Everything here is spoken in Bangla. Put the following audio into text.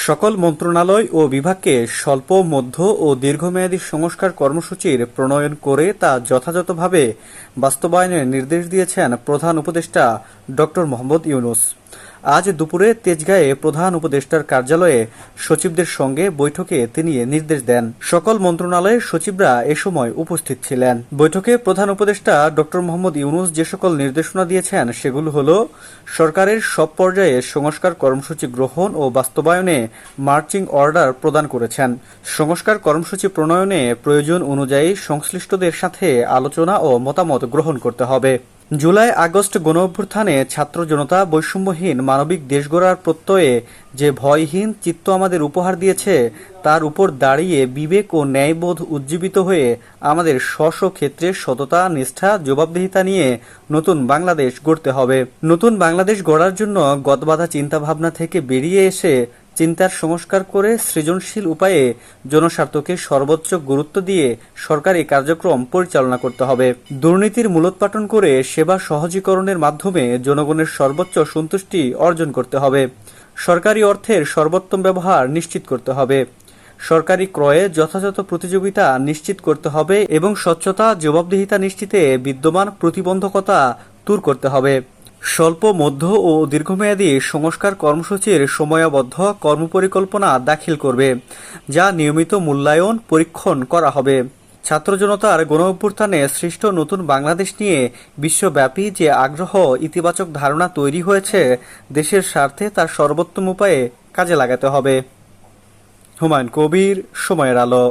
সকল মন্ত্রণালয় ও বিভাগকে স্বল্প, মধ্য ও দীর্ঘমেয়াদী সংস্কার কর্মসূচির প্রণয়ন করে তা যথাযথভাবে বাস্তবায়নের নির্দেশ দিয়েছেন প্রধান উপদেষ্টা ড. মোহাম্মদ ইউনূস। আজ দুপুরে তেজগাঁয়ে প্রধান উপদেষ্টার কার্যালয়ে সচিবদের সঙ্গে বৈঠকে তিনি এ নির্দেশ দেন। সকল মন্ত্রণালয়ের সচিবরা এ সময় উপস্থিত ছিলেন। বৈঠকে প্রধান উপদেষ্টা ড. মোহাম্মদ ইউনূস যে সকল নির্দেশনা দিয়েছেন সেগুলো হল: সরকারের সব পর্যায়ে সংস্কার কর্মসূচি গ্রহণ ও বাস্তবায়নে মার্চিং অর্ডার প্রদান করেছেন। সংস্কার কর্মসূচি প্রণয়নে প্রয়োজন অনুযায়ী সংশ্লিষ্টদের সাথে আলোচনা ও মতামত গ্রহণ করতে হবে। জুলাই আগস্ট গণঅভ্যুত্থানে ছাত্র জনতা বৈষম্যহীন মানবিক দেশ গড়ার প্রত্যয়ে যে ভয়হীন চিত্ত আমাদের উপহার দিয়েছে, তার উপর দাঁড়িয়ে বিবেক ও ন্যায়বোধ উজ্জীবিত হয়ে আমাদের স্ব ক্ষেত্রে সততা, নিষ্ঠা, জবাবদিহিতা নিয়ে নতুন বাংলাদেশ গড়তে হবে। নতুন বাংলাদেশ গড়ার জন্য গতবাঁধা চিন্তাভাবনা থেকে বেরিয়ে এসে চিন্তার সংস্কার করে সৃজনশীল উপায়ে জনস্বার্থকে সর্বোচ্চ গুরুত্ব দিয়ে সরকারি কার্যক্রম পরিচালনা করতে হবে। দুর্নীতির মূলোৎপাটন করে সেবা সহজীকরণের মাধ্যমে জনগণের সর্বোচ্চ সন্তুষ্টি অর্জন করতে হবে। সরকারি অর্থের সর্বোত্তম ব্যবহার নিশ্চিত করতে হবে। সরকারি ক্রয়ে যথাযথ প্রতিযোগিতা নিশ্চিত করতে হবে এবং স্বচ্ছতা, জবাবদিহিতা নিশ্চিতে বিদ্যমান প্রতিবন্ধকতা দূর করতে হবে। স্বল্প, মধ্য ও দীর্ঘমেয়াদী সংস্কার কর্মসূচির সময়াবদ্ধ কর্মপরিকল্পনা দাখিল করবে, যা নিয়মিত মূল্যায়ন, পরীক্ষণ করা হবে। ছাত্র জনতার গণঅভ্যুত্থানে সৃষ্ট নতুন বাংলাদেশ নিয়ে বিশ্বব্যাপী যে আগ্রহ, ইতিবাচক ধারণা তৈরি হয়েছে, দেশের স্বার্থে তার সর্বোত্তম উপায়ে কাজে লাগাতে হবে। হুমায়ুন কবির, সময়ের আলো।